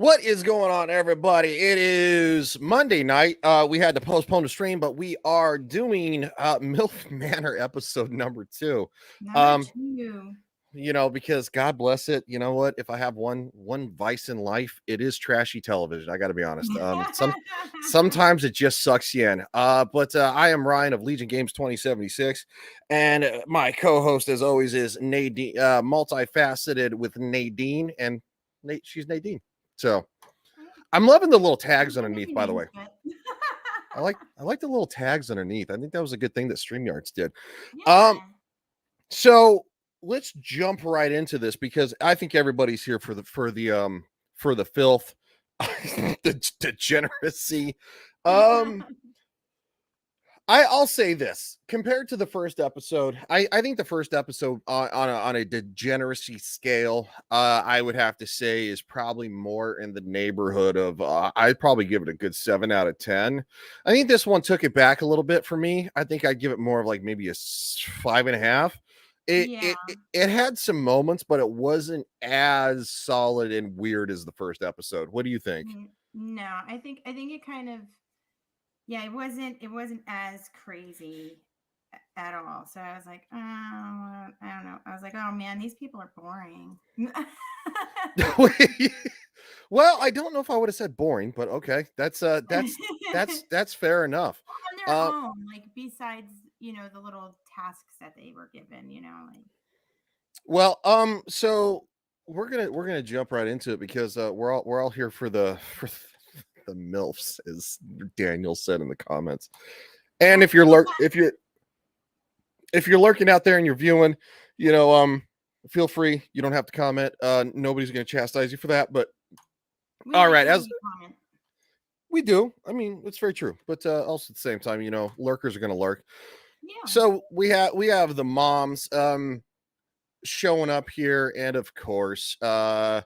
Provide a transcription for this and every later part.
What is going on, everybody? It is Monday night. We had to postpone the stream, but we are doing MILF Manor episode number 2. Number 2. Because God bless it. You know what? If I have one vice in life, it is trashy television. I got to be honest. Sometimes it just sucks you in. But I am Ryan of Legion Games 2076, and my co-host, as always, is Nadine, multifaceted with Nadine, and she's Nadine. So I'm loving the little tags underneath, by the way. I like the little tags underneath. I think that was a good thing that StreamYards did. Yeah. So let's jump right into this because I think everybody's here for the filth, the degeneracy. I'll say this compared to the first episode. I think the first episode on a degeneracy scale, I would have to say is probably more in the neighborhood of I'd probably give it a good 7 out of 10. I think this one took it back a little bit for me. I think I'd give it more of like maybe a 5.5. It had some moments, but it wasn't as solid and weird as the first episode. What do you think? No, I think it kind of. Yeah, it wasn't as crazy at all. So I was like, oh, I don't know. I was like, oh man, these people are boring. Well, I don't know if I would have said boring, but okay, that's fair enough. On their own, like besides, the little tasks that they were given, like. Well, so we're gonna jump right into it because we're all here for the MILFs, as Daniel said in the comments. And if you're lurking out there and you're viewing, feel free. You don't have to comment. Nobody's going to chastise you for that. But all right, as we do. I mean, it's very true. But also at the same time, lurkers are going to lurk. Yeah. So we have the moms showing up here, and of course, let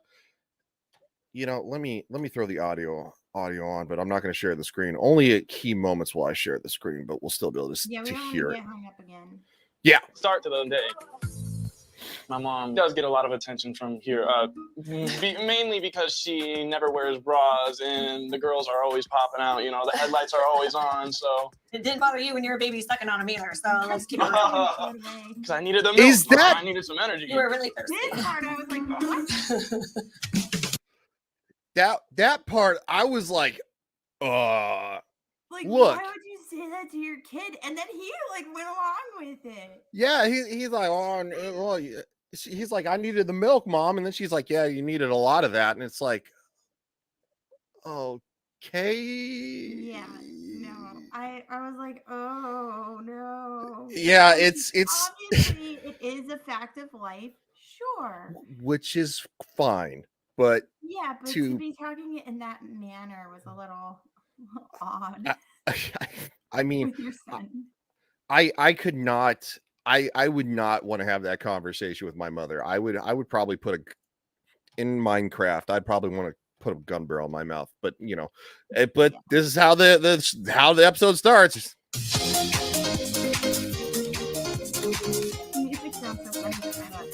me throw the audio on, but I'm not going to share the screen. Only at key moments will I share the screen, but we'll still be able to hear it. Hung up again. Yeah. Start to the day. My mom does get a lot of attention from here, mainly because she never wears bras and the girls are always popping out. The headlights are always on, so. It didn't bother you when you were a baby sucking on a meter, so let's keep it real. Because I needed the milk. I needed some energy. You were really thirsty. This part, I was like, what? That part, I was like, like, look. Why would you say that to your kid? And then he went along with it. Yeah, he's like, he's like, I needed the milk, Mom, and then she's like, yeah, you needed a lot of that, and it's like, okay. Yeah, no, I was like, oh no. Yeah, it's obviously it is a fact of life, sure, which is fine. But to be talking in that manner was a little odd. I mean, with your son. I could not. I would not want to have that conversation with my mother. I would probably in Minecraft. I'd probably want to put a gun barrel in my mouth. But this is how the episode starts. Music sounds so funny sped up.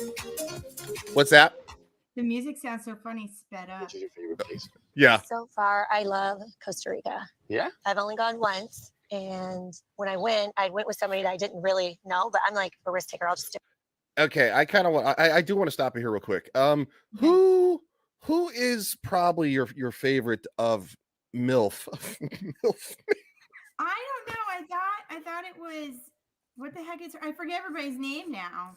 What's that? The music sounds so funny sped up. Which is your favorite place? Yeah. So far, I love Costa Rica. Yeah? I've only gone once. And when I went with somebody that I didn't really know, but I'm like a risk taker. I'll just do it. Okay. I kind of want, I do want to stop you here real quick. Who is probably your favorite of MILF? MILF. I don't know. I thought it was, what the heck is her? I forget everybody's name now.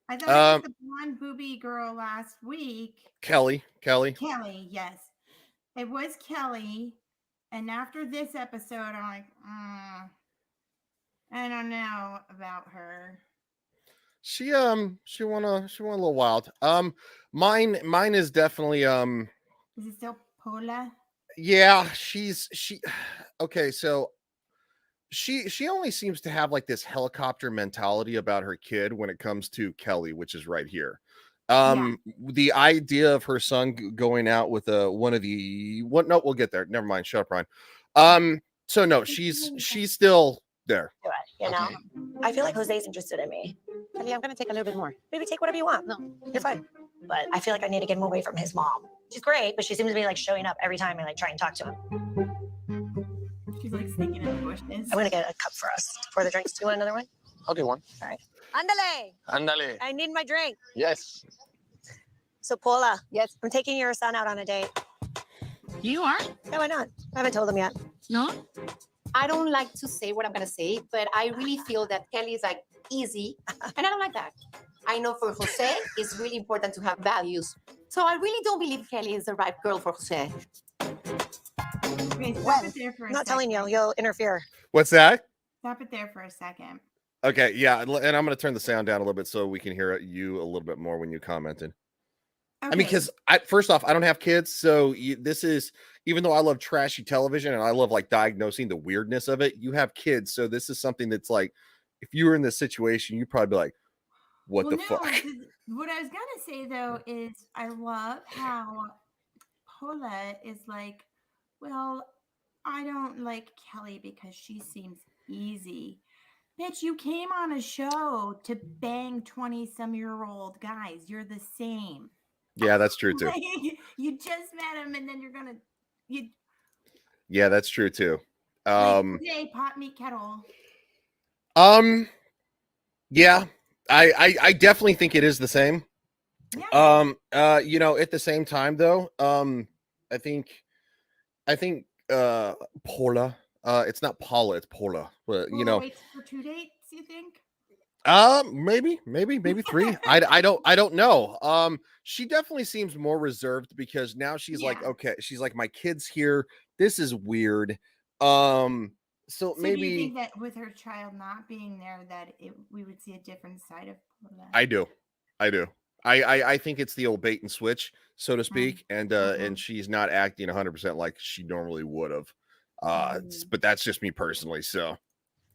I thought it was the blonde booby girl last week. Kelly, yes. It was Kelly. And after this episode, I'm like, I don't know about her. She went a little wild. Mine is definitely Is it still Paula? Yeah, okay, so she only seems to have like this helicopter mentality about her kid when it comes to Kelly, which is right here. The idea of her son going out with one of the no, we'll get there. Never mind. Shut up, Ryan. So no, she's still there. I feel like Jose's interested in me. I mean, I'm gonna take a little bit more. Maybe take whatever you want. No, you're fine. But I feel like I need to get him away from his mom. She's great, but she seems to be like showing up every time I like try and talk to him. She's like sneaking in the bushes. I'm gonna get a cup for us for the drinks. Do you want another one? I'll get one. All right. Andale. Andale. I need my drink. Yes. So Paula, Yes. I'm taking your son out on a date. You are? Yeah, why not? I haven't told him yet. No? I don't like to say what I'm gonna say, but I really feel that Kelly is like easy, and I don't like that. I know for Jose, it's really important to have values. So I really don't believe Kelly is the right girl for Jose. Okay, stop it there for a I'm not second. telling you, you'll interfere. What's that? Stop it there for a second. Okay, yeah, and I'm going to turn the sound down a little bit so we can hear you a little bit more when you commented. I mean, because first off, I don't have kids, so this is, even though I love trashy television and I love like diagnosing the weirdness of it, you have kids, so this is something that's like, if you were in this situation, you'd probably be like, what the fuck? What I was gonna say though is I love how Paula is like, well, I don't like Kelly because she seems easy. Bitch, you came on a show to bang 20-some-year-old guys. You're the same. Yeah, that's true too. Like, you just met him and then you're gonna Yeah, that's true too. okay, pot meet kettle. Yeah, I definitely think it is the same. Yeah. You know, at the same time though, I think Paula, it's not Paula, it's Paula, but you know, Wait for 2 dates, you think? maybe 3. I don't know. She definitely seems more reserved because now she's like, Yeah. okay, she's like, my kid's here, this is weird. So So maybe do you think that with her child not being there, that we would see a different side of Paula? I do. I think it's the old bait and switch, so to speak, and she's not acting 100% like she normally would have. But that's just me personally. So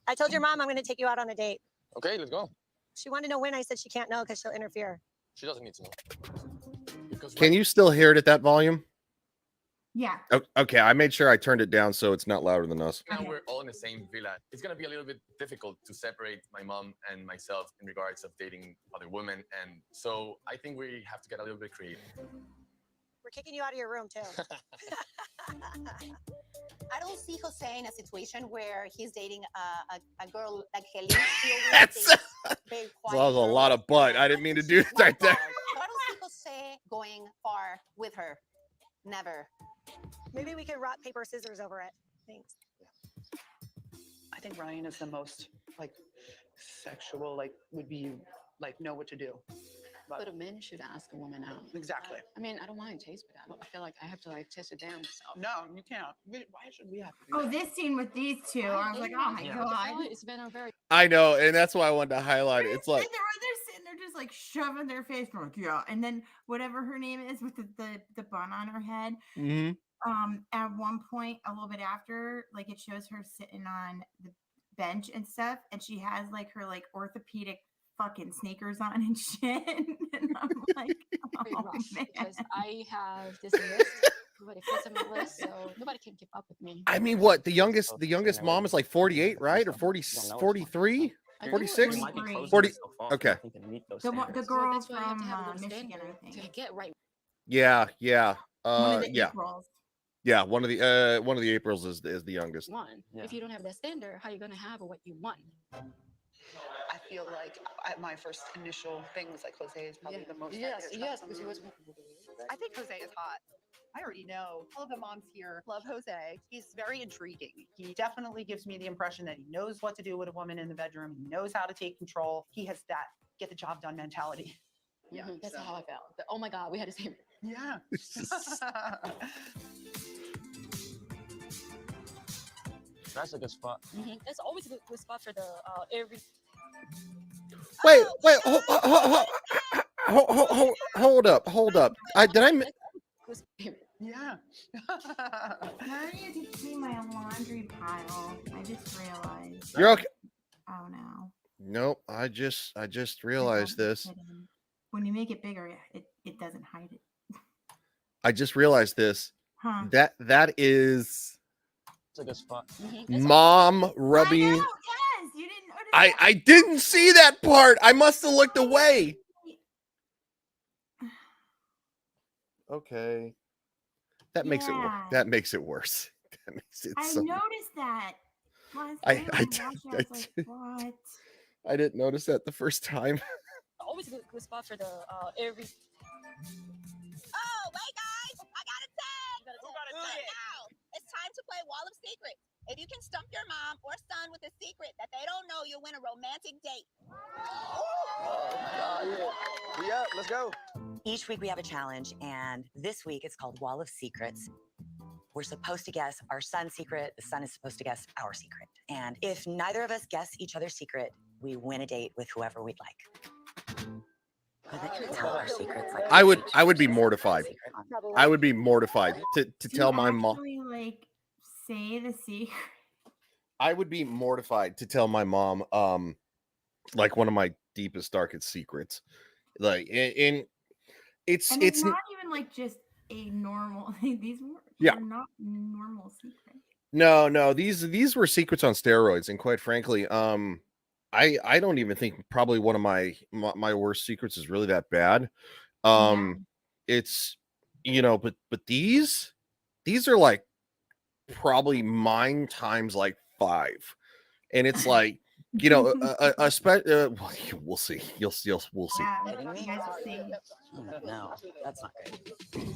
I told your mom I'm going to take you out on a date. Okay, let's go. She wanted to know when. I said she can't know because she'll interfere. She doesn't need to know. Because can you still hear it at that volume? Yeah. Okay, I made sure I turned it down so it's not louder than us. Now we're all in the same villa. It's gonna be a little bit difficult to separate my mom and myself in regards of dating other women, and so I think we have to get a little bit creative. We're kicking you out of your room too. I don't see Jose in a situation where he's dating a girl like Kelly. He always That's dates very that quiet was a lot girls of butt. and I didn't mean to do she's it right there. wild. So I don't see Jose going far with her. Never. Maybe we could rock, paper, scissors over it. Thanks. I think Ryan is the most like sexual, like would be like know what to do. But a man should ask a woman out. Exactly. I mean, I don't mind taste, but I feel like I have to like test it down myself. No, you can't. Why should we have to do Oh, that? this scene with these two, I was like, oh my god. It's been a very I know, and that's why I wanted to highlight it. It's like, and they're sitting there just like shoving their face, like yeah, and then whatever her name is with the bun on her head. At one point, a little bit after, like it shows her sitting on the bench and stuff, and she has like her like orthopedic fucking sneakers on and shit. And I'm like, oh, rough man. because I have this list. Nobody fits on my list, so nobody can keep up with me. I mean, what the youngest mom is like 48, right? Or 40, 43, I think 46, we're Forty- 40. Okay. The So girl that's why you have from to have a low Michigan, standard I to think. get right. Yeah. One of the Yeah. Aprils. Yeah. One of the Aprils is the youngest. One. If you don't have that standard, how are you gonna have what you want? I feel like my first initial thing was like Jose is probably the most. Yes, because he was. I think Jose is hot. I already know. All of the moms here love Jose. He's very intriguing. He definitely gives me the impression that he knows what to do with a woman in the bedroom. He knows how to take control. He has that get the job done mentality. Yeah, That's so- how I felt. Oh my God, we had the same. Yeah. That's a good spot. That's always a good spot for the every. Wait, hold up. Did I? Yeah. Now you can see my laundry pile. I just realized. You're okay. Oh no. Nope. I just realized this. When you make it bigger, it doesn't hide it. I just realized this. Huh. That is That's a good spot. mom rubbing. I know, yes, you didn't notice that. I didn't see that part. I must have looked away. Okay. That makes it Yeah. that makes it worse. That makes it I so. noticed that last I night I, when d- I watched it. I I was like, d- what? I didn't notice that the first time. Always a good spot for the every. Oh, wait, guys! I got a tag! Who got a tag? Now, it's time to play Wall of Secrets. If you can stump your mom or son with a secret that they don't know, you'll win a romantic date. Yeah, let's go. Each week we have a challenge, and this week it's called Wall of Secrets. We're supposed to guess our son's secret. The son is supposed to guess our secret. And if neither of us guess each other's secret, we win a date with whoever we'd like. But they can tell our secrets. Like I would be mortified. I would be mortified to tell my mom. Actually, like, say the secret. I would be mortified to tell my mom, like one of my deepest, darkest secrets. Like, in it's And it's not even like just a normal. These Yeah. are not normal secrets. no, these were secrets on steroids, and quite frankly, I don't even think probably one of my worst secrets is really that bad. It's but these are like probably mine times like 5, and it's like we'll see. We'll see. Yeah, Kidding me? you guys will see. No, that's not good.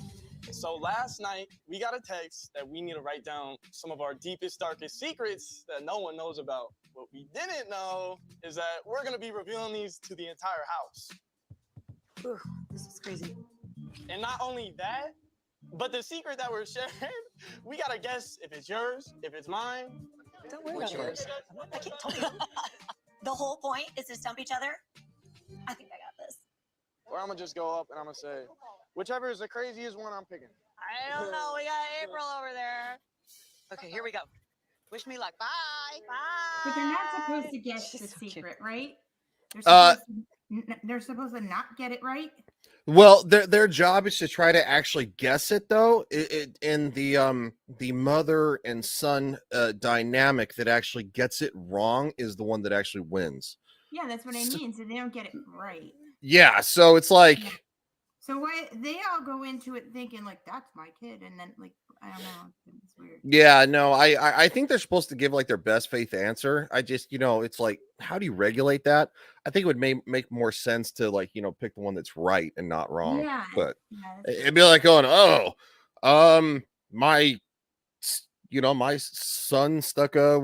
So last night we got a text that we need to write down some of our deepest, darkest secrets that no one knows about. What we didn't know is that we're gonna be revealing these to the entire house. Ooh, this is crazy. And not only that, but the secret that we're sharing, we gotta guess if it's yours, if it's mine. Don't worry about yours. I can't tell you. The whole point is to stump each other. I think I got this. Or I'm gonna just go up and I'm gonna say, whichever is the craziest one, I'm picking. I don't know. We got April over there. Okay, here we go. Wish me luck. Bye. Bye. But they're not supposed to guess the She's so cute. secret, right? Uh, They're supposed to not get it right. Well, their job is to try to actually guess it, though. In the mother and son dynamic that actually gets it wrong is the one that actually wins. Yeah, that's what I mean. So they don't get it right. Yeah, so it's like So why they all go into it thinking like that's my kid, and then like I don't know, it's weird. yeah, no, I think they're supposed to give like their best faith answer. I just it's like how do you regulate that? I think it would make more sense to like pick the one that's right and not wrong. Yeah, But yeah, it'd be like going, oh, my my son stuck a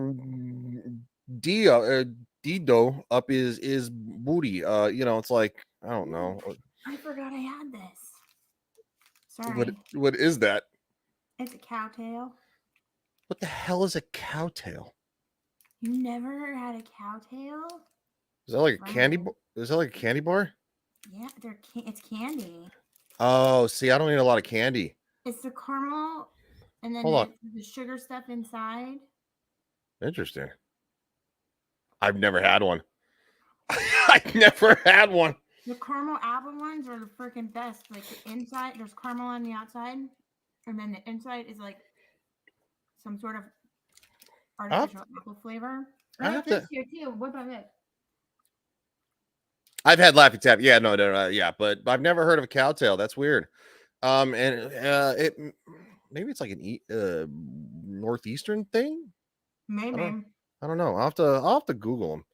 Dido up his booty. It's like I don't know. I forgot I had this. Sorry, What is that? it's a cowtail. What the hell is a cowtail? You never had a cowtail? Is that like a candy? Wow. Is that like a candy bar? Yeah, it's candy. Oh, see, I don't eat a lot of candy. It's the caramel, and then Hold on. the sugar stuff inside. Interesting. I've never had one. I've never had one. The caramel apple ones are the freaking best. Like the inside, there's caramel on the outside, and then the inside is like some sort of artificial apple flavor. I have this here too. What about it? I've had Laffy Taffy. Yeah, no, yeah, but I've never heard of a cowtail. That's weird. And it maybe it's like an northeastern thing. Maybe. I don't know. I'll have to Google them.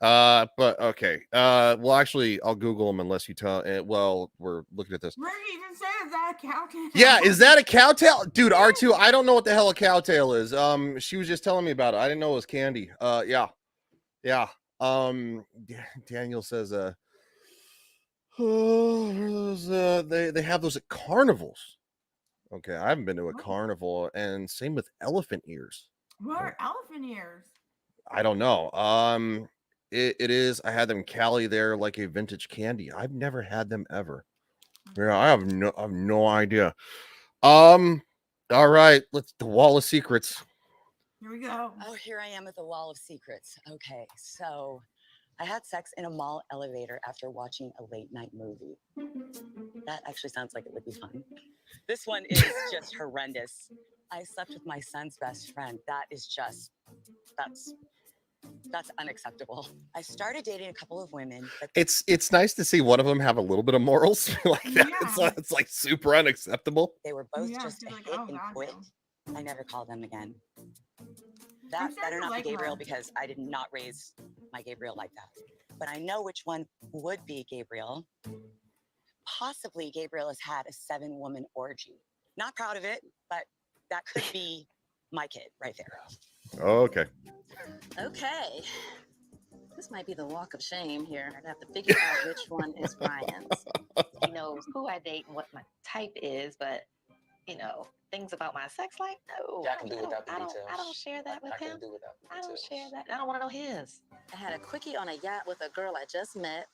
But okay. Well, actually, I'll Google them unless you tell. Well, we're looking at this. Where did you even say is that a cowtail? Yeah, is that a cowtail, dude? R2. I don't know what the hell a cowtail is. She was just telling me about it. I didn't know it was candy. Yeah. Daniel says, they have those at carnivals. Okay, I haven't been to a carnival, and same with elephant ears. What are elephant ears? I don't know. It is. I had them in Cali. They're like a vintage candy. I've never had them ever. Yeah, I have no idea. All right, the wall of secrets. Here we go. Oh, here I am at the wall of secrets. Okay, so I had sex in a mall elevator after watching a late night movie. That actually sounds like it would be fun. This one is just horrendous. I slept with my son's best friend. That's That's unacceptable. I started dating a couple of women, but It's nice to see one of them have a little bit of morals like that. It's like super unacceptable. they were both Yeah, just she's a like, hit oh and God, quit. no. I never called them again. I'm That starting better to not like be Gabriel her. because I did not raise my Gabriel like that. But I know which one would be Gabriel. Possibly Gabriel has had a 7-woman orgy. Not proud of it, but that could be my kid right there. Okay. Okay. This might be the walk of shame here. I'd have to figure out which one is Ryan's. He knows who I date and what my type is, but things about my sex life, no. Yeah, I can do without the I details. don't share that with I can him. do without the I don't details. share that. I don't want to know his. I had a quickie on a yacht with a girl I just met.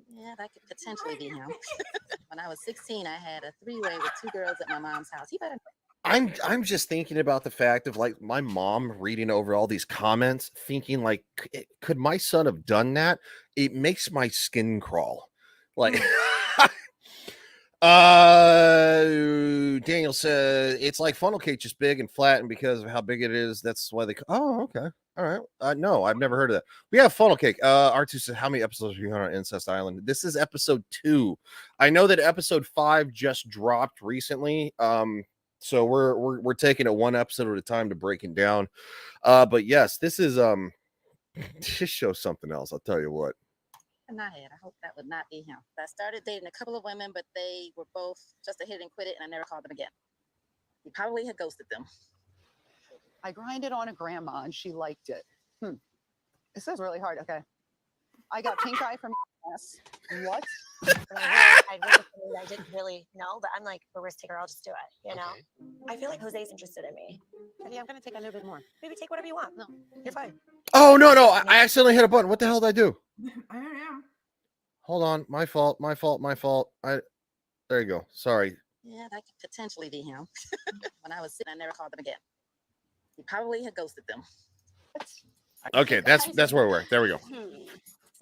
Yeah, that could potentially be him. When I was 16, I had a 3-way with 2 girls at my mom's house. He better. I'm just thinking about the fact of like my mom reading over all these comments, thinking like, could my son have done that? It makes my skin crawl. Like, Daniel said it's like funnel cake, just big and flat, and because of how big it is, that's why they. Oh, okay, all right. No, I've never heard of that. We have funnel cake. R2 says, how many episodes are you on Incest Island? This is episode 2. I know that episode 5 just dropped recently. So we're taking it one episode at a time to break it down. But yes, this is this shows something else. I'll tell you what. In my head, I hope that would not be him. I started dating a couple of women, but they were both just a hit and quit it, and I never called them again. He probably had ghosted them. I grinded on a grandma and she liked it. This is really hard. Okay. I got pink eye from yes. What? I didn't really know, but I'm like, a risk taker. I'll just do it. You know. I feel like Jose's interested in me. Yeah, I'm gonna take a little bit more. Maybe take whatever you want. No, You're fine. Oh no, I accidentally hit a button. What the hell did I do? I don't know. Hold on, my fault. There you go. Sorry. Yeah, that could potentially be him. When I was sitting, I never called them again. He probably had ghosted them. Okay, that's where we're. There we go.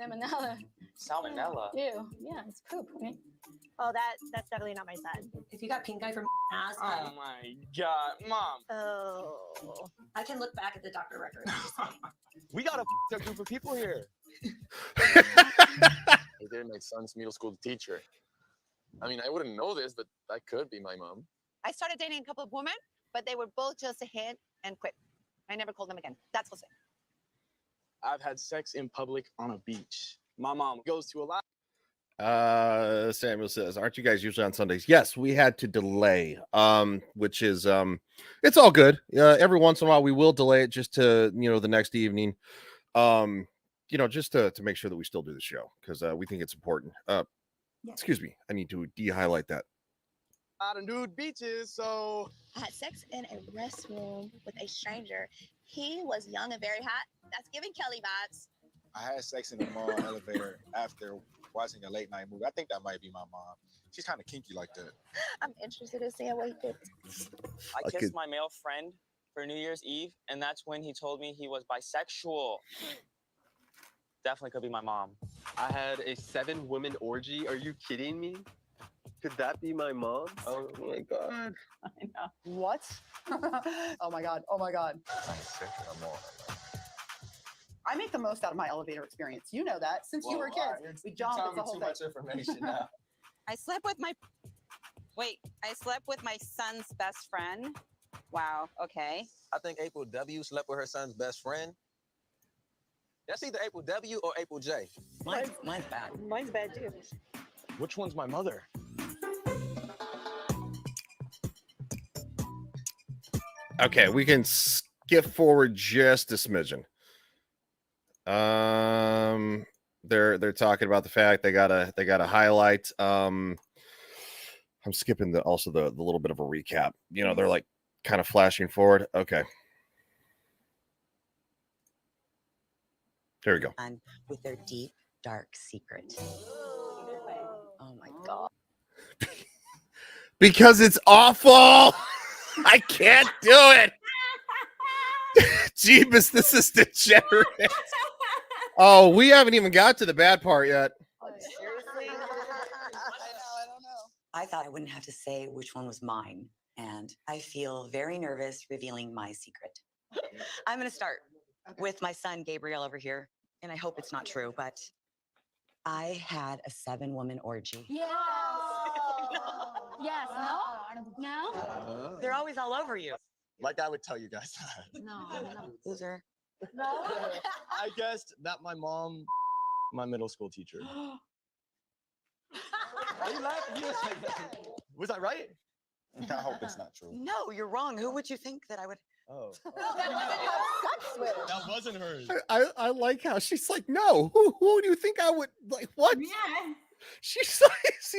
Salmonella. Salmonella. Ew. Yeah, it's poop, right? Oh, that's definitely not my son. If you got pink eye from ass, Oh my God, Mom. Oh. I can look back at the doctor record. We got a group of people here. He dated my son's middle school teacher. I mean, I wouldn't know this, but that could be my mom. I started dating a couple of women, but they were both just a hit and quit. I never called them again. That's Jose. I've had sex in public on a beach. My mom goes to a lot. Samuel says, aren't you guys usually on Sundays? Yes, we had to delay, which is it's all good. Every once in a while we will delay it just to the next evening, just to make sure that we still do the show because we think it's important. Excuse me, I need to de-highlight that. A lot of nude beaches, so I had sex in a restroom with a stranger. He was young and very hot. That's giving Kelly vibes. I had sex in the mall elevator after watching a late night movie. I think that might be my mom. She's kind of kinky like that. I'm interested in seeing what he did. I kissed my male friend for New Year's Eve, and that's when he told me he was bisexual. Definitely could be my mom. I had a 7-woman orgy. Are you kidding me? Could that be my mom? Oh my God. I know. What? Oh my God. Oh my God. I make the most out of my elevator experience. You know that since you were kids. We jump. It's the whole thing. information now. I slept with my son's best friend. Wow. Okay. I think April W slept with her son's best friend. That's either April W or April J. Mine's bad. Mine's bad too. Which one's my mother? Okay, we can skip forward just a smidgen. They're talking about the fact they gotta highlight. I'm skipping the little bit of a recap. They're like kind of flashing forward. Okay. There we go. And with their deep, dark secret. Oh my God. Because it's awful. I can't do it. Jeebus, this is degenerate. Oh, we haven't even got to the bad part yet. Seriously? I don't know. I thought I wouldn't have to say which one was mine, and I feel very nervous revealing my secret. I'm going to start. with my son Gabriel over here, and I hope it's not true, but I had a 7-woman orgy. Yes. Yes. No. No. They're always all over you. Like I would tell you guys that. No. Loser. No. I guessed that my mom, my middle school teacher. Are you laughing? Was I right? I hope it's not true. No, you're wrong. Who would you think that I would? Oh. That That wasn't hers. I like how she's like, no, who do you think I would like? What? Yeah. She's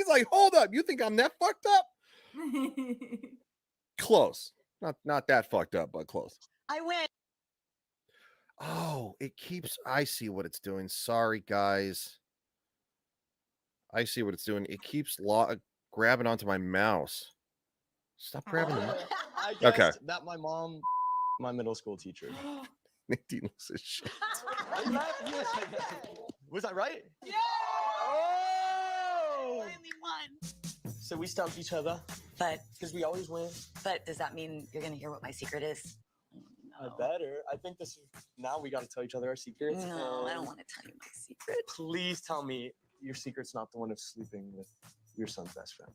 like, hold up, you think I'm that fucked up? Close, not that fucked up, but close. I win. Oh, it keeps. I see what it's doing. Sorry, guys. I see what it's doing. It keeps grabbing onto my mouse. Stop grabbing it. I Okay. guessed that my mom, my middle school teacher. Nadine loses his shit. Are you laughing? Was I right? Yeah. Oh! Finally won. So we stumped each other, But because we always win. does that mean you're gonna hear what my secret is? I better. I think this is now we got to tell each other our secrets. No, I don't and want to tell you my secret. Please tell me your secret's not the one of sleeping with your son's best friend.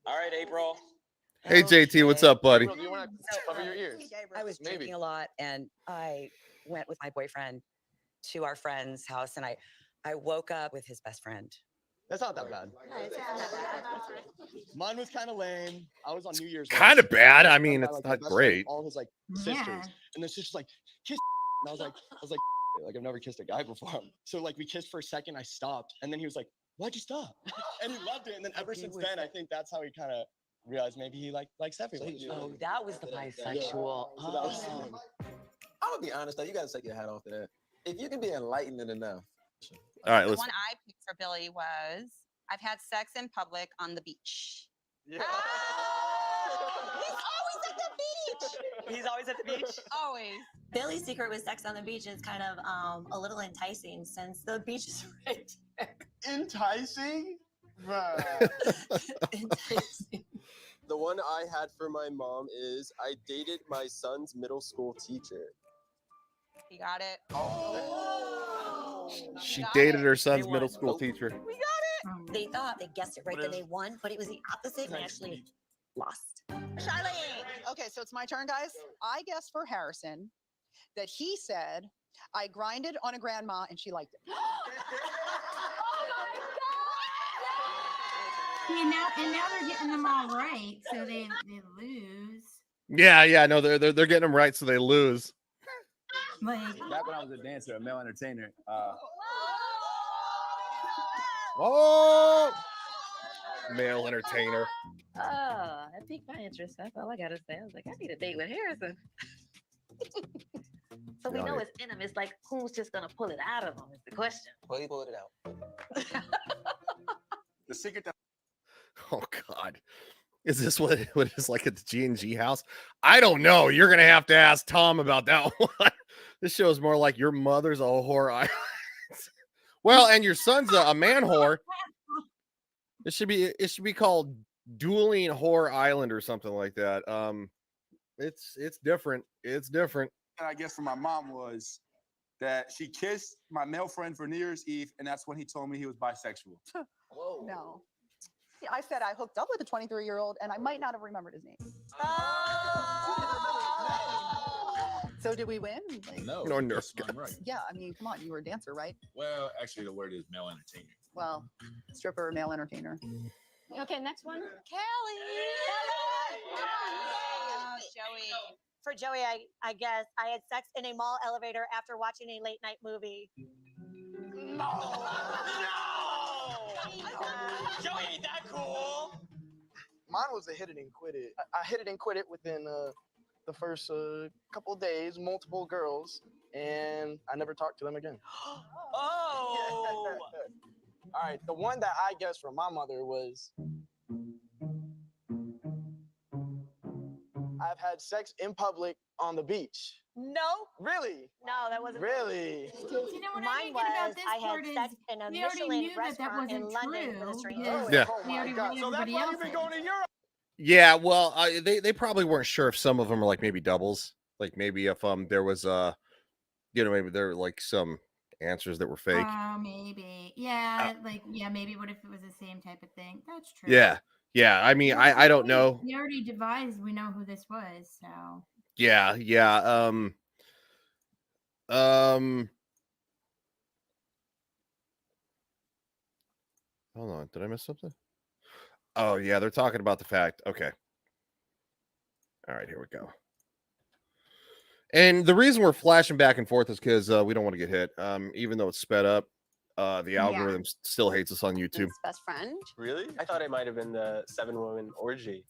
All right, April. Hey, JT, what's up, buddy? April, do you want to cover your ears? I was Maybe. drinking a lot, and I went with my boyfriend to our friend's house, and I woke up with his best friend. That's not that bad. Mine was kind of lame. I was on New Year's. Kind of bad. I mean, My, it's like, not best friend, great. All his like Yeah. sisters, and then she's just like kiss, and I was like, I've never kissed a guy before. So like we kissed for a second. I stopped, and then he was like, "Why'd you stop?" And he loved it. And then ever since then, I think that's how he kind of realized maybe he likes everyone. Oh, that was the bisexual. So that was Oh. I'm gonna be honest though, you gotta take your hat off to that. If you can be enlightening enough. All right, The let's. one I picked for Billy was I've had sex in public on the beach. He's always at the beach. He's always at the beach. Always. Billy's secret with sex on the beach is kind of a little enticing since the beach is right there. Enticing? Enticing. The one I had for my mom is I dated my son's middle school teacher. You got it. She dated her son's middle school teacher. We got it. They thought they guessed it right, then they won, but it was the opposite and they actually lost. Charlene. Okay, so it's my turn, guys. I guess for Harrison that he said I grinded on a grandma and she liked it. See, now they're getting them all right, so they lose. Yeah, no, they're getting them right, so they lose. Like back when I was a dancer, a male entertainer. Oh, male entertainer. That piqued my interest. That's all I gotta say. I was like, I need a date with Harrison. So we know it's in him. It's like, who's just gonna pull it out of him is the question. Well, he pulled it out. The secret that Oh God, is this what it is like at the G&G house? I don't know. You're gonna have to ask Tom about that one. This show is more like your mother's a whore island. Well, and your son's a man whore. It should be called Dueling Whore Island or something like that. It's different. It's different. And I guess for my mom was that she kissed my male friend for New Year's Eve, and that's when he told me he was bisexual. Whoa. No. Yeah, I said I hooked up with a 23-year-old and I might not have remembered his name. So did we win? Like, No, Right. yeah, I mean, come on, you were a dancer, right? Well, actually, the word is male entertainer. Well, stripper, male entertainer. Okay, next one. Kelly. Joey. For Joey, I guess I had sex in a mall elevator after watching a late night movie. No! Joey ain't that cool. Mine was a hit it and quit it. I hit it and quit it within the first couple of days, multiple girls, and I never talked to them again. Oh! All right, the one that I guess from my mother was I've had sex in public on the beach. No. Really? No, that wasn't. Really? You know what I Mine didn't get about was this I part had sex in a we already Michelin knew that restaurant in wasn't London true. with a stranger. because Yeah. Oh we my already God. read So that's everybody why else you've been in. going to Europe. Yeah, well, they probably weren't sure if some of them are like maybe doubles. Like maybe if there was maybe there were like some answers that were fake. Oh, maybe. Yeah, maybe what if it was the same type of thing? That's true. Yeah. Yeah. I mean, I don't know. We already devised, we know who this was, so. Yeah, yeah. Hold on, did I miss something? Oh yeah, they're talking about the fact. Okay. All right, here we go. And the reason we're flashing back and forth is because we don't want to get hit. Even though it's sped up, the algorithm still hates us on YouTube. His best friend. Really? I thought it might have been the 7-woman orgy.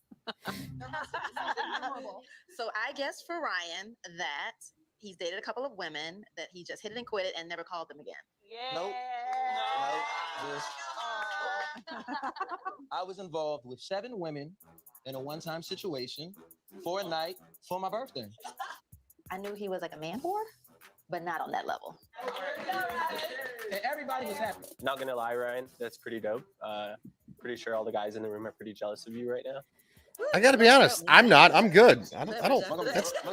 So I guess for Ryan that he's dated a couple of women that he just hit it and quit it and never called them again. Nope. I was involved with 7 women in a one-time situation for a night for my birthday. I knew he was like a man whore, but not on that level. And everybody was happy. Not gonna lie, Ryan, that's pretty dope. Pretty sure all the guys in the room are pretty jealous of you right now. I gotta be honest, I'm not. I'm good. I don't. That's I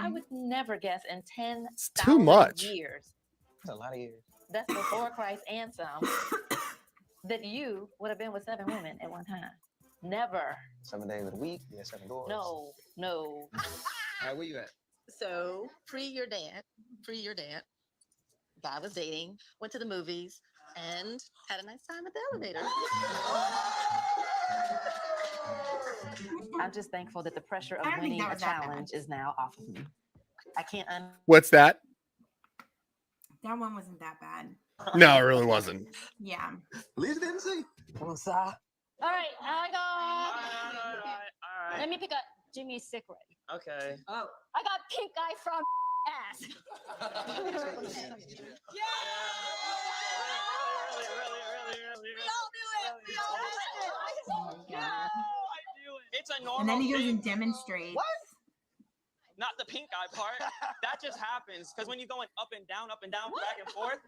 would never guess in 10 too much. years. That's a lot of years. That's before Christ and some. That you would have been with 7 women at one time. Never. 7 days of the week. Yeah, 7 doors. No. All right, where you at? So pre your dad, guy was dating, went to the movies, and had a nice time at the elevator. I'm just thankful that the pressure of I don't think winning that a was that bad. challenge is now off of me. I can't. What's that? That one wasn't that bad. No, it really wasn't. Yeah. Lisa didn't see. All right, I got. Let me pick up Jimmy's secret. Okay. Oh. I got pink eye from ass. It's a normal And then he goes thing. and demonstrates. Not the pink eye part. That just happens because when you're going up and down, back and forth.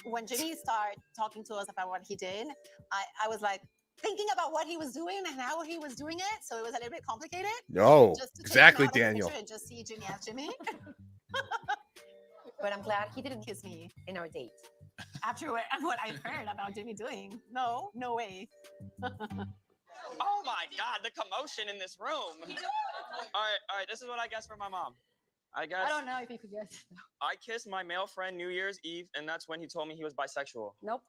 When Jimmy started talking to us about what he did, I was like thinking about what he was doing and how he was doing it. So it was a little bit complicated. No, Just to take exactly, him out of the Daniel. picture and just see Jimmy as Jimmy. But I'm glad he didn't kiss me in our date. After what I've heard about Jimmy doing. No way. Oh my God, the commotion in this room. All right, this is what I guess for my mom. I don't know if you could guess. I kissed my male friend New Year's Eve, and that's when he told me he was bisexual. Nope.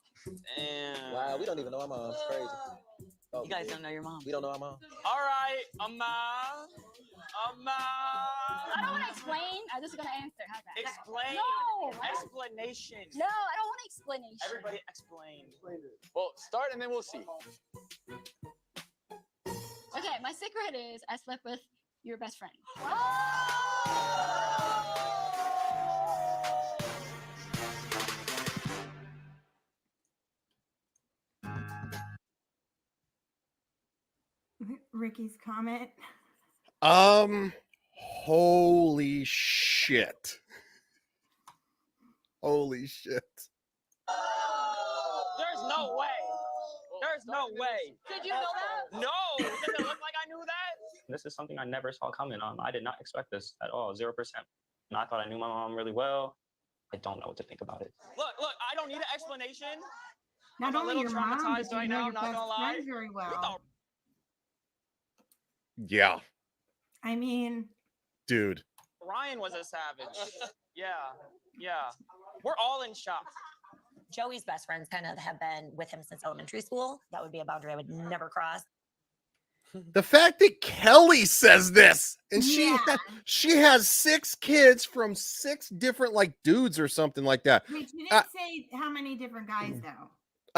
And Wow, we don't even know our mom. It's crazy. Oh, You guys don't know your mom. We don't know our mom. all right, Amma. I don't want to explain. I'm just gonna answer. How's that? Explain. No. Explanation. No, I don't want explanation. Everybody explain. Well, start and then we'll see. Okay, my secret is I slept with your best friend. Ricky's comment. Holy shit. Holy shit. There's no way. There's no way. Did you know that? No. Does it look like I knew that? This is something I never saw coming. I did not expect this at all. 0%. And I thought I knew my mom really well. I don't know what to think about it. Look, I don't need an explanation. Not I'm a only little your mom, traumatized but you right know now, your I'm not best gonna lie. friend very What well. Yeah, I mean, dude. Ryan was a savage. Yeah. We're all in shock. Joey's best friends kind of have been with him since elementary school. That would be a boundary I would never cross. The fact that Kelly says this and Yeah. she has 6 kids from 6 different like dudes or something like that. wait, you didn't say how many different guys though.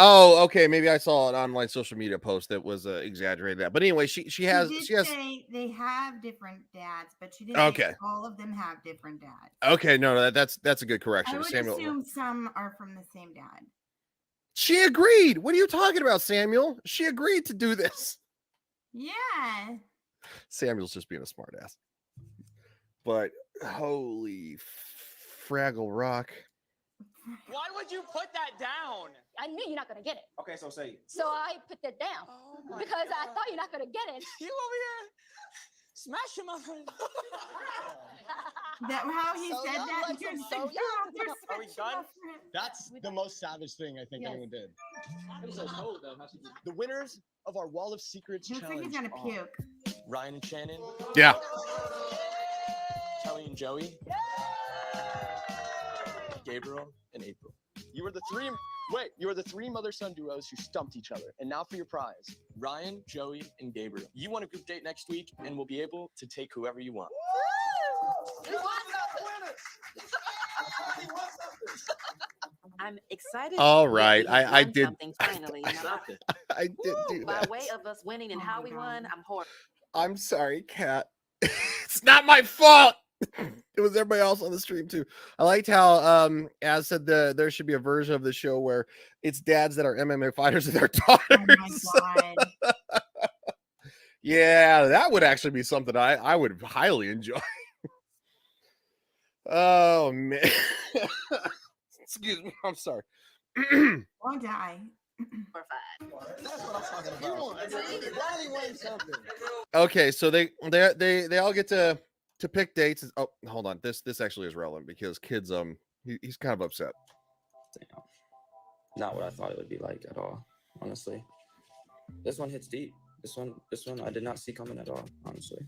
Oh, okay. Maybe I saw an online social media post that was exaggerated that. But anyway, she has say they have different dads, but she didn't Okay. say all of them have different dads. Okay, no, that's a good correction. I would Samuel. assume some are from the same dad. She agreed. What are you talking about, Samuel? She agreed to do this. Yeah. Samuel's just being a smartass. But holy Fraggle Rock. Why would you put that down? I knew you're not gonna get it. Okay, so say it. So I put that down because I thought you're not gonna get it. You over here smashing my friend. That how he So said young, that? like You're I'm like, so "Girl, young." you're Are we such done? a friend." That's the most savage thing I think Yes. anyone did. The winners of our Wall of Secrets Looks like he's challenge gonna are puke. Ryan and Shannon, Yeah. Kelly and Joey, Gabriel and April. You were the three mother-son duos who stumped each other. And now for your prize, Ryan, Joey, and Gabriel. You want a group date next week, and we'll be able to take whoever you want. I'm excited. All that right, we have I won did. something finally. I did do By that. way of us winning and how we won, I'm horrible. I'm sorry, Kat. It's not my fault. It was everybody else on the stream too. I liked how Az said there should be a version of the show where it's dads that are MMA fighters and their daughters. Oh my god. Yeah, that would actually be something I would highly enjoy. Oh man. Excuse me. I'm sorry. Won't die. That's what I'm talking about. Riley won something. Okay, so they all get to pick dates. Oh, hold on. This actually is relevant because kids he's kind of upset. Damn. Not what I thought it would be like at all, honestly. This one hits deep. This one I did not see coming at all, honestly.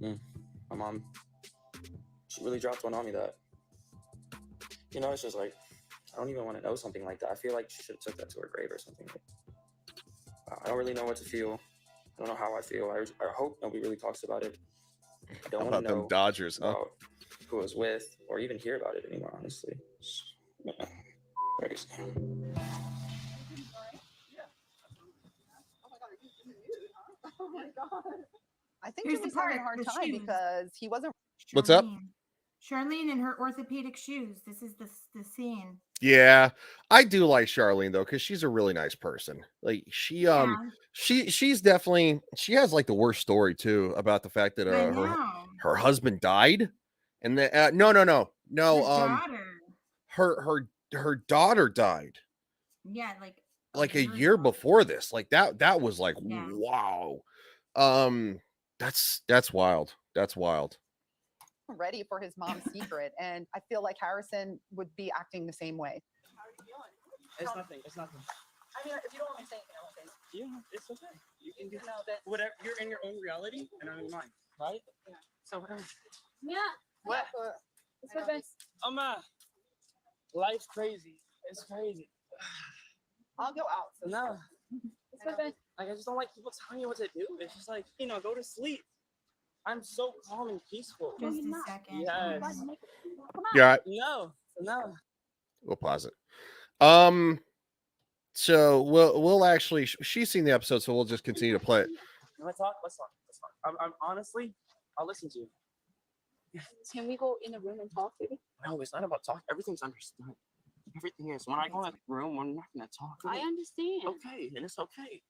My mom, she really dropped one on me that, it's just like, I don't even want to know something like that. I feel like she should have took that to her grave or something. I don't really know what to feel. I don't know how I feel. I hope nobody really talks about it. I don't want to know them Dodgers, huh? about who I was with or even hear about it anymore, honestly. Crazy. Oh my god. I think Here's he was the part, having a hard the time shoes. because he wasn't. What's up? Charlene and her orthopedic shoes. This is the scene. Yeah, I do like Charlene though, because she's a really nice person. Like she's definitely, she has like the worst story too about the fact that I her know. husband died, and then no His daughter. her daughter died Yeah, like a year before this. Like that was like Yeah. wow. That's wild. That's wild. ready for his mom's secret, and I feel like Harrison would be acting the same way. It's nothing. It's nothing. I mean, if you don't want me saying it, I won't say it. Yeah, it's okay. You can do No, that whatever. You're in your own reality, and I'm in mine, right? Yeah. So whatever. Yeah. What? It's my best. Life's crazy. It's crazy. I'll go out. So No. It's my best. Like, I just don't like people telling you what to do. It's just like, go to sleep. I'm so calm and peaceful. Just a second. Yes. Yeah. No. We'll pause it. So we'll actually, she's seen the episode, so we'll just continue to play it. Let's talk. I'm honestly, I'll listen to you. Can we go in the room and talk, baby? No, it's not about talk. Everything's understood. Everything is. When I go in the room, we're not gonna talk. I understand. Okay, and it's okay.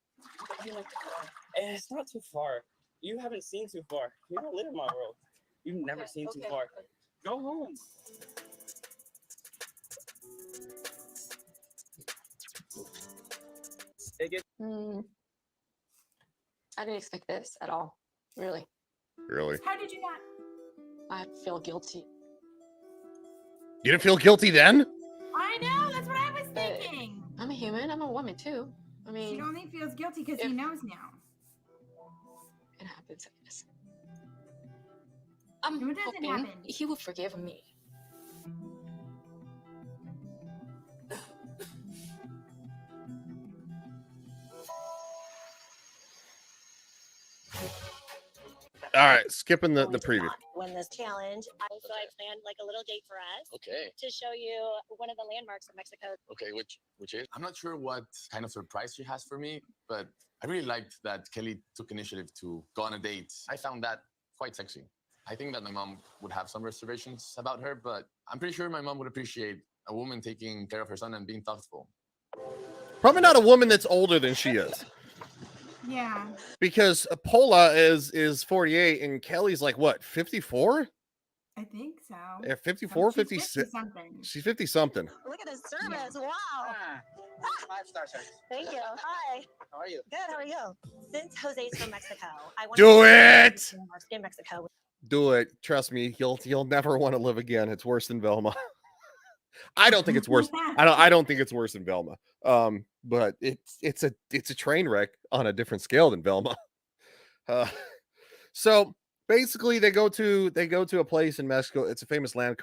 And it's not too far. You haven't seen too far. You don't live in my world. You've never seen too far. Go home. I didn't expect this at all. Really. Really? How did you not? I feel guilty. You didn't feel guilty then? I know. That's what I was thinking. I'm a human. I'm a woman too. I mean, She only feels guilty because he knows now. it happens, I guess. I'm What doesn't hoping happen? he will forgive me. All right, skipping the preview. Win this challenge. So I planned like a little date for us. Okay. To show you one of the landmarks of Mexico. Okay, which is? I'm not sure what kind of surprise she has for me, but I really liked that Kelly took initiative to go on a date. I found that quite sexy. I think that my mom would have some reservations about her, but I'm pretty sure my mom would appreciate a woman taking care of her son and being thoughtful. Probably not a woman that's older than she is. Yeah. Because Paula is 48 and Kelly's like what, 54? I think so. Yeah, 54, She's 56. 50 something. She's 50 something. Look at his service. Wow. 5-star service. Thank you. Hi. How are you? Good. How are you? Since Jose's from Mexico, I want Do to it! in Mexico. Do it. Trust me, you'll never want to live again. It's worse than Velma. I don't think it's worse. I don't think it's worse than Velma. But it's a train wreck on a different scale than Velma. So basically they go to a place in Mexico. It's a famous a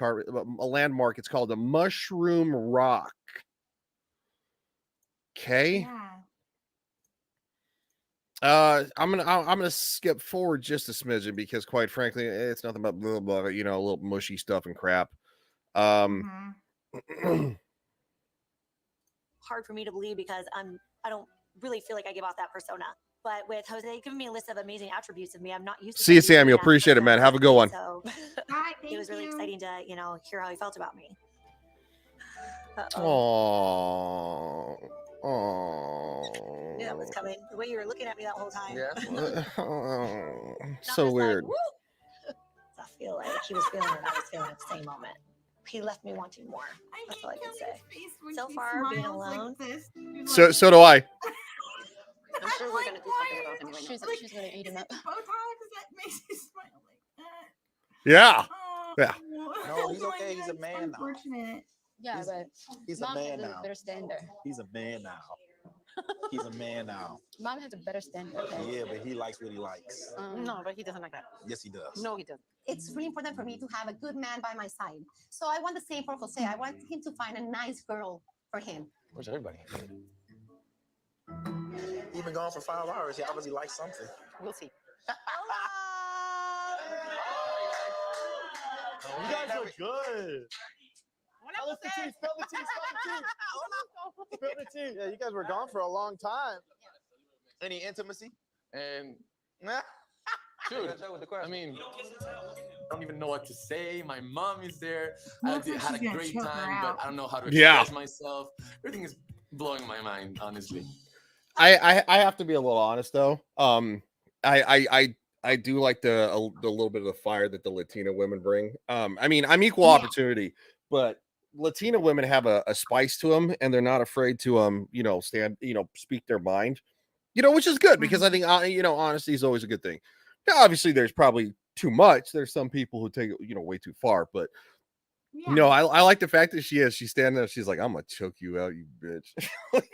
landmark. It's called the Mushroom Rock. Okay. Yeah. I'm gonna skip forward just a smidgen because quite frankly, it's nothing but blah, blah, a little mushy stuff and crap. Hard for me to believe because I don't really feel like I give off that persona. But with Jose giving me a list of amazing attributes of me, I'm not used to. See you, Samuel. Appreciate it, man. Have a good one. So it was really exciting to hear how he felt about me. Oh. Knew that was coming. The way you were looking at me that whole time. Yeah. So weird. I feel like he was feeling what I was feeling at the same moment. He left me wanting more. That's all I can say. So far, being alone. So do I. I'm sure we're gonna do something about him right now. She's gonna eat him up. Bow tie, that makes you smile like that. Yeah. Yeah. No, he's okay. He's a man now. Unfortunate. Yeah, but He's a mom man has a now. better standard. He's a man now. He's a man now. Mom has a better standard. Yeah, but he likes what he likes. No, but he doesn't like that. Yes, he does. No, he doesn't. It's really important for me to have a good man by my side. So I want the same for Jose. I want him to find a nice girl for him. Where's everybody? He's been gone for 5 hours. He obviously likes something. We'll see. You guys look good. Spell the T, spell the T, spell the T. Spell the T. Yeah, you guys were gone for a long time. Any intimacy? And dude, I mean, I don't even know what to say. My mom is there. I Looks like had a she's gonna great choke her time, but out. I don't know how to Yeah. express myself. Everything is blowing my mind, honestly. I have to be a little honest though. I do like the little bit of the fire that the Latina women bring. I mean, I'm equal opportunity, but Latina women have a spice to them, and they're not afraid to speak their mind, which is good because I think honesty is always a good thing. Now, obviously, there's probably too much. There's some people who take it way too far, but I like the fact that she's standing there. She's like, I'm gonna choke you out, you bitch. Okay.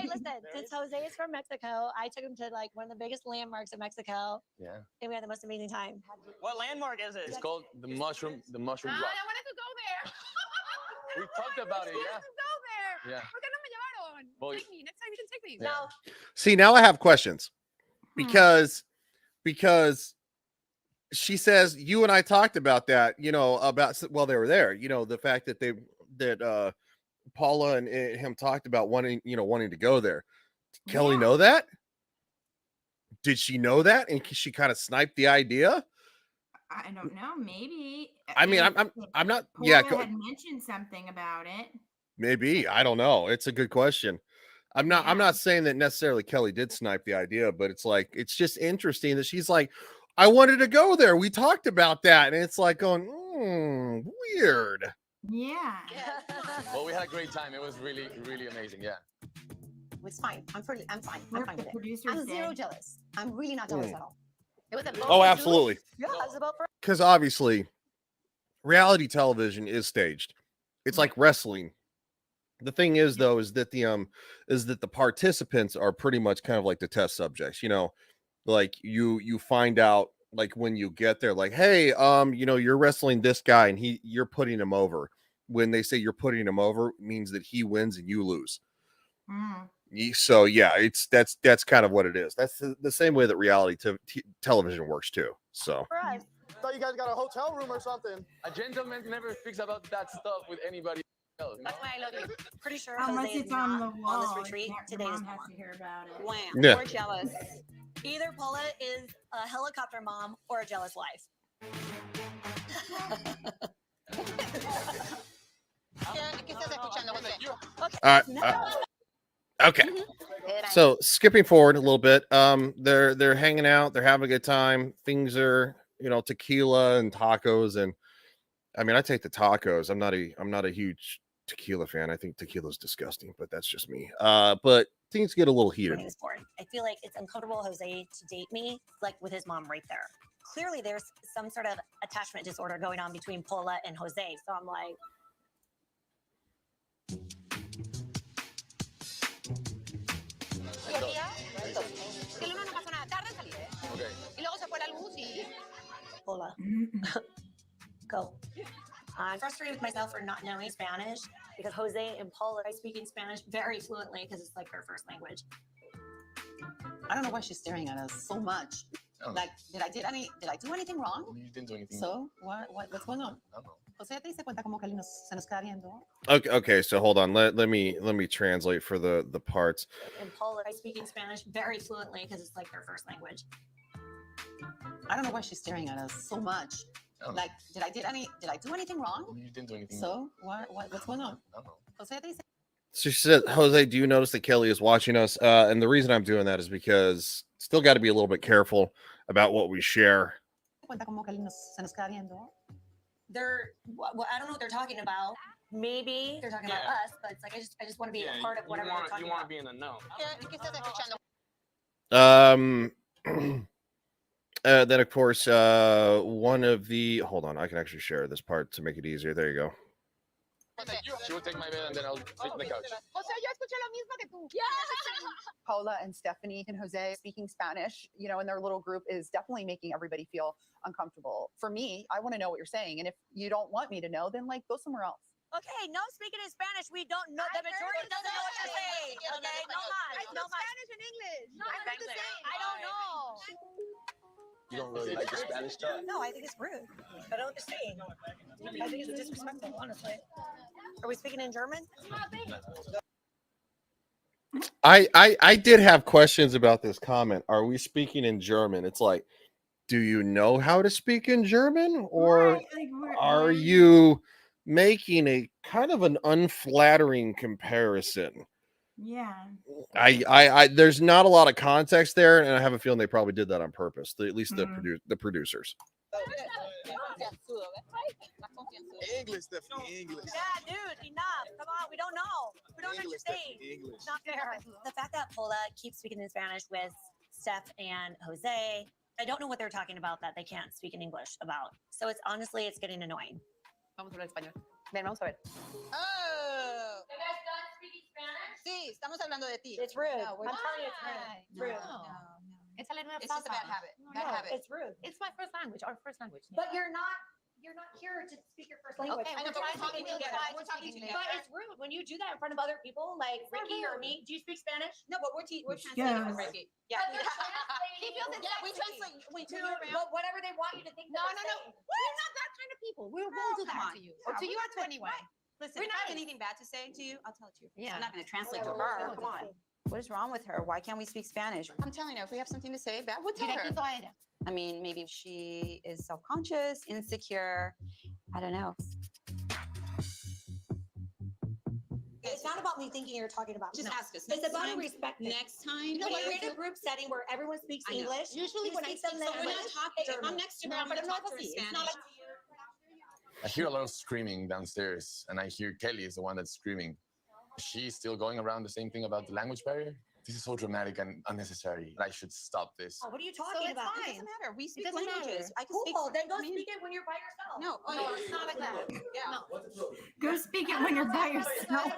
Listen, since Jose is from Mexico, I took him to like one of the biggest landmarks of Mexico. Yeah. And we had the most amazing time. What landmark is it? It's called the Mushroom Rock. I wanted to go there. We talked about it, yeah. Go there. Yeah. ¿Por qué no me llevaron? Well, Take me. Next time you can take me. Yeah. No. See, now I have questions because she says you and I talked about that, about while they were there, the fact that Paula and him talked about wanting to go there. Did Kelly know that? Did she know that? And she kind of sniped the idea? I don't know. Maybe. I mean, I'm not. Paula Yeah, had mentioned something about it. maybe. I don't know. It's a good question. I'm not saying that necessarily Kelly did snipe the idea, but it's just interesting that she's like, I wanted to go there. We talked about that. And it's like going, weird. Yeah. Well, we had a great time. It was really, really amazing. Yeah. It's fine. I'm fine. I'm fine The with it. producers I'm zero did. jealous. I'm really not jealous at all. It was a Oh, absolutely. Yeah, it was about Because obviously, reality television is staged. It's like wrestling. The thing is, though, is that the participants are pretty much kind of like the test subjects. Like you find out like when you get there, like, hey, you're wrestling this guy and you're putting him over. When they say you're putting him over, it means that he wins and you lose. So yeah, that's kind of what it is. That's the same way that reality television works too. So I thought you guys got a hotel room or something. A gentleman never speaks about that stuff with anybody else. That's why I love you. Pretty sure Unless Jose is it's on not the wall. on this retreat. Today is Mom has to hear about it. Wham. Yeah. We're jealous. Either Paula is a helicopter mom or a jealous wife. okay. So skipping forward a little bit, they're hanging out, they're having a good time. Things are tequila and tacos, and I mean, I take the tacos. I'm not a huge tequila fan. I think tequila's disgusting, but that's just me. But things get a little heated. Winning sport. I feel like it's uncomfortable, Jose, to date me, like with his mom right there. Clearly, there's some sort of attachment disorder going on between Paula and Jose. So I'm like, Paula, go. I'm frustrated with myself for not knowing Spanish because Jose and Paula are speaking Spanish very fluently because it's like their first language. I don't know why she's staring at us so much. Like, did I do anything wrong? You didn't do anything. So what's going on? I don't know. Jose, ¿te diste cuenta como que se nos queda viendo? Okay, so hold on. Let me translate for the parts. And Paula is speaking Spanish very fluently because it's like their first language. I don't know why she's staring at us so much. Like, did I do anything wrong? You didn't do anything. So what's going on? I don't know. Jose, ¿te diste So she said, Jose, do you notice that Kelly is watching us? And the reason I'm doing that is because still got to be a little bit careful about what we share. cuenta como que se nos queda viendo? Well, I don't know what they're talking about. Maybe they're talking about us, but it's like I just want to be a part of whatever they're talking You want about. to be in the know. Then of course, one of the hold on, I can actually share this part to make it easier. There you go. She will take my bed and then I'll take the couch. Paula and Stephanie and Jose speaking Spanish, in their little group is definitely making everybody feel uncomfortable. For me, I want to know what you're saying. And if you don't want me to know, then go somewhere else. Okay, no speaking in Spanish. We don't know. The majority doesn't know what you're saying. Okay, no lies. No Spanish and English. No, I don't know. You don't really like the Spanish stuff? No, I think it's rude. I don't understand. I think it's disrespectful, honestly. Are we speaking in German? I did have questions about this comment. Are we speaking in German? It's like, do you know how to speak in German, or are you making a kind of an unflattering comparison? Yeah. I there's not a lot of context there, and I have a feeling they probably did that on purpose. At least the producers. English, Stephanie, English. Yeah, dude, enough. Come on, we don't know. We don't know what you're saying. English. It's not fair. The fact that Paula keeps speaking in Spanish with Steph and Jose, I don't know what they're talking about that they can't speak in English about. So it's getting annoying. Vamos a hablar español. Ven, vamos a ver. Oh. You guys done speaking Spanish? Sí, estamos hablando de ti. It's rude. No, I'm telling you, it's rude. No. It's a little It's just a bad habit. Bad habit. It's rude. It's my first language, our first language. But you're not here to speak your first language. Okay, we're talking together. We're talking together. But it's rude when you do that in front of other people, like Ricky or me. Do you speak Spanish? No, but we're translating with Ricky. Yeah. He feels Yeah, we translate. Wait, to whatever they want you to think. No. We're not that kind of people. We won't do that to you. Or to you or to anyway. Listen, if I have anything bad to say to you, I'll tell it to you. Yeah. I'm not going to translate to her. Come on. What is wrong with her? Why can't we speak Spanish? I'm telling her, if we have something to say bad, we'll tell her. I mean, maybe she is self-conscious, insecure. I don't know. It's not about me thinking you're talking about. Just ask us. It's about respect. Next time. You know, when you're in a group setting where everyone speaks I know. English, Usually you when I speak speak, them so we're not talking. If I'm next to her, I'm going to talk to her in Spanish. I hear a lot of screaming downstairs, and I hear Kelly is the one that's screaming. Is she still going around the same thing about the language barrier? This is so dramatic and unnecessary. I should stop this. Oh, what are you talking about? It doesn't matter. We speak doesn't languages. matter. I can speak. Cool, then go speak it when you're by yourself. No, it's not like that. Yeah. Go speak it when you're by yourself.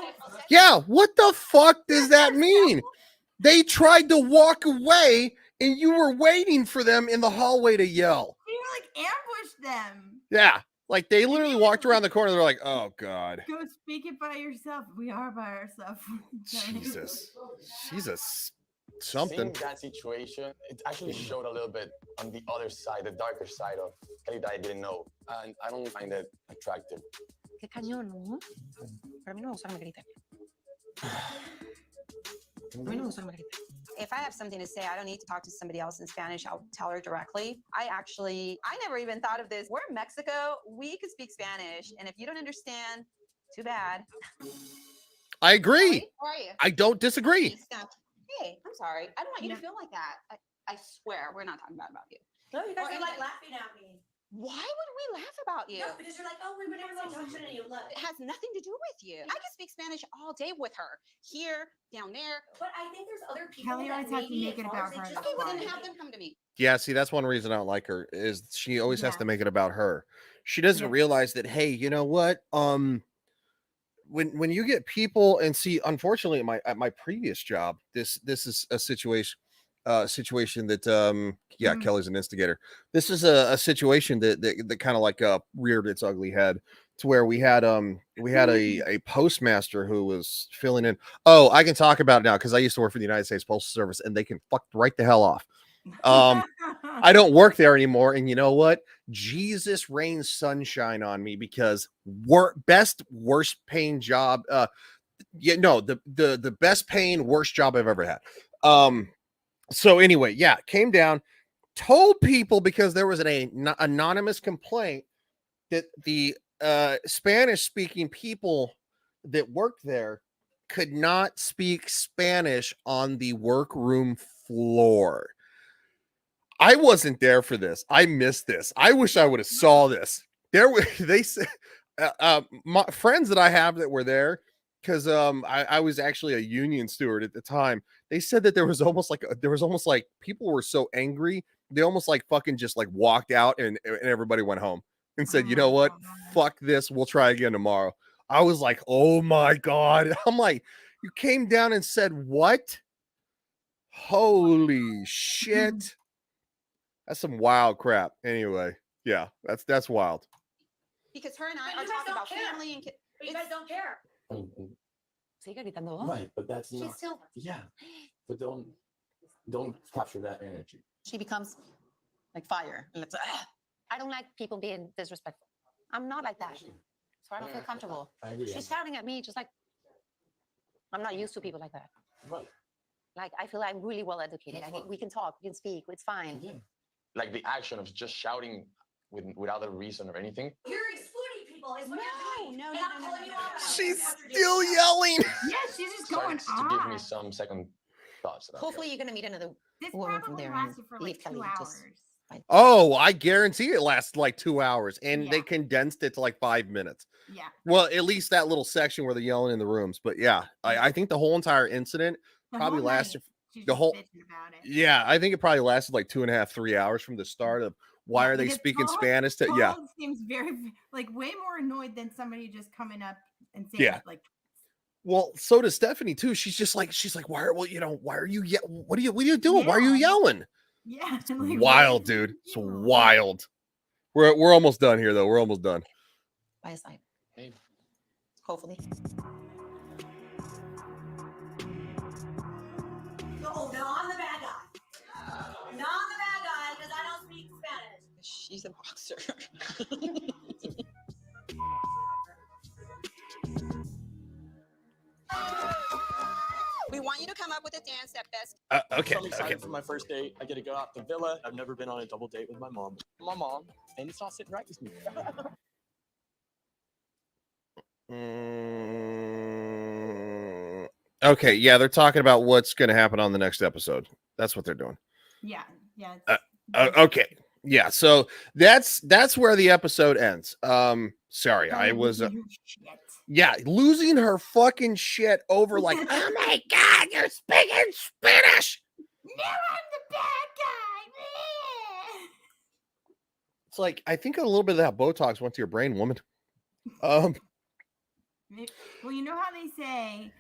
Yeah, what the fuck does that mean? They tried to walk away, and you were waiting for them in the hallway to yell. You like ambushed them. Yeah, like they literally walked around the corner. They're like, "Oh God." Go speak it by yourself. We are by ourselves. Jesus, she's a something. Seeing that situation, it actually showed a little bit on the other side, the darker side of Kelly that I didn't know, and I don't find it attractive. Qué cañón, ¿no? Pero a mí no me gusta que me griten. A mí no me gusta que me griten. If I have something to say, I don't need to talk to somebody else in Spanish. I'll tell her directly. I never even thought of this. We're in Mexico. We could speak Spanish. And if you don't understand, too bad. I agree. How are you? I don't disagree. Hey, I'm sorry. I don't want you to feel like that. I swear, we're not talking bad about you. No, you guys Or are in like the- laughing at me. Why would we laugh about you? No, because you're like, oh, we would never say touch it and you love It it. has nothing to do with you. I can speak Spanish all day with her. Here, down there. But I think there's other people Kelly that always has to maybe make as it far about as they her. just That's Okay, well why. then have them come to me. Yeah, see, that's one reason I don't like her is she always has Yeah. to make it about her. She doesn't realize that, hey, you know what? When you get people and see, unfortunately, at my previous job, this is a situation that Kelly's an instigator. This is a situation that kind of like reared its ugly head to where we had a postmaster who was filling in. Oh, I can talk about it now because I used to work for the United States Postal Service and they can fuck right the hell off. I don't work there anymore, and you know what? Jesus rains sunshine on me because worst paying job. The best paying worst job I've ever had. So anyway, yeah, came down, told people because there was an anonymous complaint that the Spanish speaking people that worked there could not speak Spanish on the workroom floor. I wasn't there for this. I missed this. I wish I would have saw this. There were they said my friends that I have that were there because I was actually a union steward at the time. They said that there was almost like people were so angry they almost like fucking just like walked out and everybody went home and said, you know what, fuck this, we'll try again tomorrow. I was like, oh my god. I'm like, you came down and said what? Holy shit. That's some wild crap. Anyway, yeah, that's wild. Because her and I But are you guys talking don't about care. family and kids. But you guys don't care. Sigue gritando. Right, but that's She's not. still. Yeah, but don't capture that energy. She becomes like fire. And it's, I don't like people being disrespectful. I'm not like that. So I don't feel comfortable. I agree. She's shouting at me just like I'm not used to people like that. Right. Like I feel I'm really well educated. We can talk, we can speak, it's fine. Like the action of just shouting without a reason or anything. You're excluding people. Is what you're doing. No, And I'm calling you out on it. She's That's what you're still doing. yelling. Yeah, she's just Starting going to give me on. some second thoughts. About hopefully you're gonna meet another This woman from probably there and lasted for leave like Kelly 2 and hours. just Oh, I guarantee it lasts like 2 hours, and Yeah. they condensed it to like 5 minutes. Yeah. Well, at least that little section where they're yelling in the rooms. But yeah, I think the whole entire incident The probably whole night, lasted she's the just whole. bitching about it. Yeah, I think it probably lasted like 2.5, 3 hours from the start of why Yeah, are they because speaking Paul- Spanish to Paul seems very like way more annoyed than somebody just coming up and saying Yeah. like Well, so does Stephanie too. She's like, why are you what are you doing? Why are you yelling? yeah. It's like, wild, dude. It's wild. We're almost done here though. We're almost done. by his side. Hopefully. No, I'm the bad guy. Not the bad guy because I don't speak Spanish. She's a boxer. We want you to come up with a dance that best. Okay. So I'm excited Okay. for my first date. I get to go out to the villa. I've never been on a double date with my mom. My mom, and it's not sitting right with me. Okay, yeah, they're talking about what's going to happen on the next episode. That's what they're doing. yeah, yeah. Okay. Yeah, so that's where the episode ends. Sorry, I was losing her fucking shit over like, oh my god, you're speaking Spanish. No, I'm the bad guy. It's like I think a little bit of that Botox went to your brain, woman. Well, you know how they say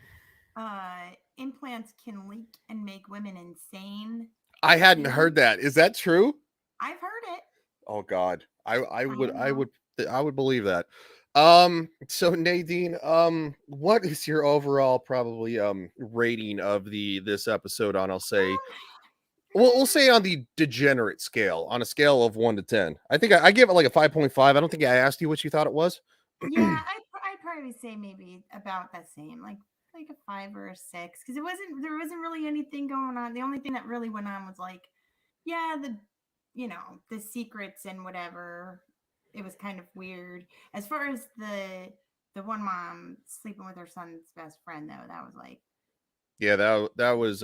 implants can leak and make women insane. I hadn't heard that. Is that true? I've heard it. Oh God, I would believe that. So Nadine, what is your overall probably rating of this episode on? I'll say, we'll say on the degenerate scale, on a scale of 1 to 10. I think I give it like a 5.5. I don't think I asked you what you thought it was. Yeah, I'd probably say maybe about the same, like a 5 or a 6, because there wasn't really anything going on. The only thing that really went on was like, yeah, the secrets and whatever. It was kind of weird. As far as the one mom sleeping with her son's best friend, though, that was like, Yeah, that was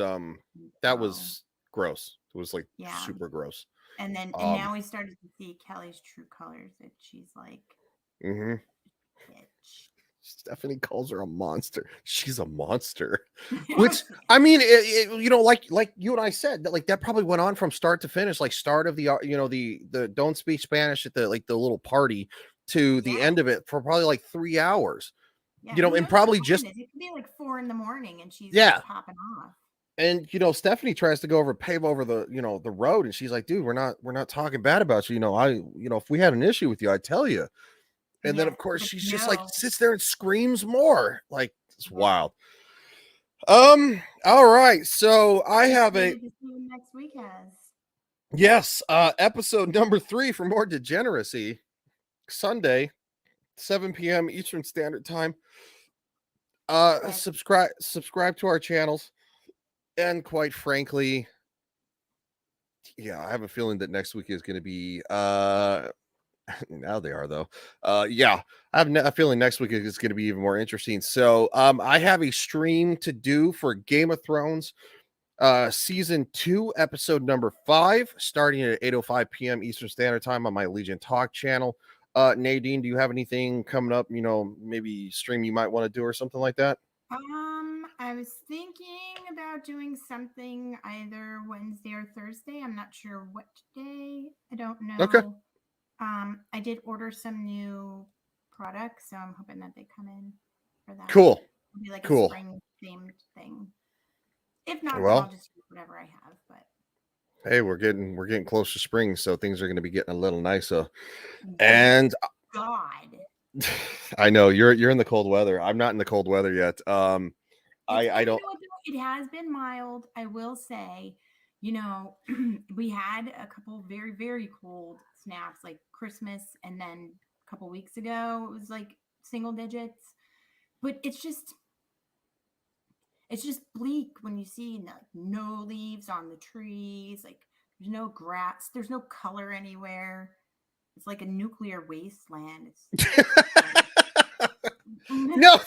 gross. It was like Yeah. super gross. And then now we started to see Kelly's true colors, that she's like, Mm-hmm. bitch. Stephanie calls her a monster. She's a monster. Which, I mean, like you and I said, that like that probably went on from start to finish, like start of the the don't speak Spanish at the little party to the end of it for probably like 3 hours. Yeah, You know, who and knows probably what time just it is. It could be like 4 in the morning, and she's Yeah. like popping off. And Stephanie tries to go over pave over the the road, and she's like, dude, we're not talking bad about you. If we had an issue with you, I'd tell you. And then of course she's just like sits there and screams more. Like, it's wild. All right. So I have a Excited to see what next week has. yes, episode number 3 for More Degeneracy. Sunday, 7 p.m. Eastern Standard Time. Subscribe to our channels. And quite frankly, yeah, I have a feeling that next week is going to be now they are though. Yeah, I have a feeling next week is going to be even more interesting. So I have a stream to do for Game of Thrones season 2, episode number 5, starting at 8:05 p.m. Eastern Standard Time on my Legion Talk channel. Nadine, do you have anything coming up, maybe stream you might want to do or something like that? I was thinking about doing something either Wednesday or Thursday. I'm not sure what day. I don't know. Okay. I did order some new products, so I'm hoping that they come in for that. Cool. It'll be like Cool. a spring themed thing. If not, then Well, I'll just use whatever I have. But hey, we're getting close to spring, so things are going to be getting a little nicer. And God, I know you're in the cold weather. I'm not in the cold weather yet. I don't. It has been mild, I will say. We had a couple very, very cold snaps like Christmas, and then a couple weeks ago it was like single digits. But it's just bleak when you see no leaves on the trees, like there's no grass, there's no color anywhere. It's like a nuclear wasteland. No,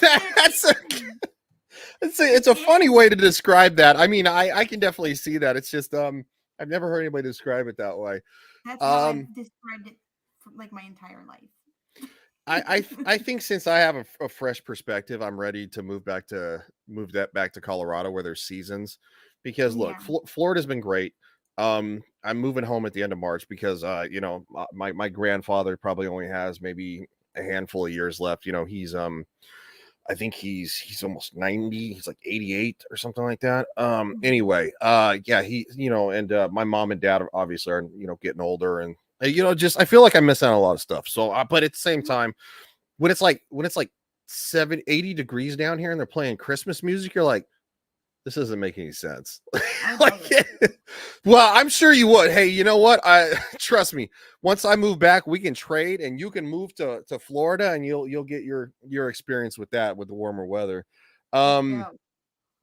it's a funny way to describe that. I mean, I can definitely see that. It's just I've never heard anybody describe it that way. That's how I've described it for like my entire life. I think since I have a fresh perspective, I'm ready to move back to Colorado where there's seasons, because look, Florida's been great. I'm moving home at the end of March because my grandfather probably only has maybe a handful of years left. He's I think he's almost 90. He's like 88 or something like that. Anyway, yeah, and my mom and dad obviously are getting older, and just I feel like I miss out on a lot of stuff. So, but at the same time, when it's like 80 degrees down here and they're playing Christmas music, you're like, this doesn't make any sense. Well, I'm sure you would. Hey, you know what? Trust me. Once I move back, we can trade, and you can move to Florida, and you'll get your experience with that, with the warmer weather.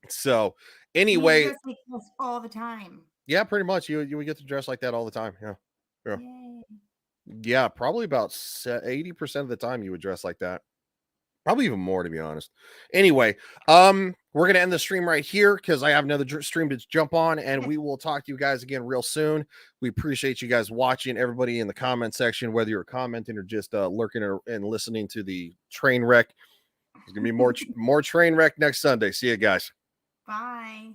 So anyway, dress like this all the time. Yeah, pretty much. You would get to dress like that all the time. Yeah. Yeah, probably about 80% of the time you would dress like that. Probably even more, to be honest. Anyway, we're going to end the stream right here because I have another stream to jump on, and we will talk to you guys again real soon. We appreciate you guys watching. Everybody in the comment section, whether you're commenting or just lurking and listening to the train wreck. There's going to be more train wreck next Sunday. See you guys. Bye.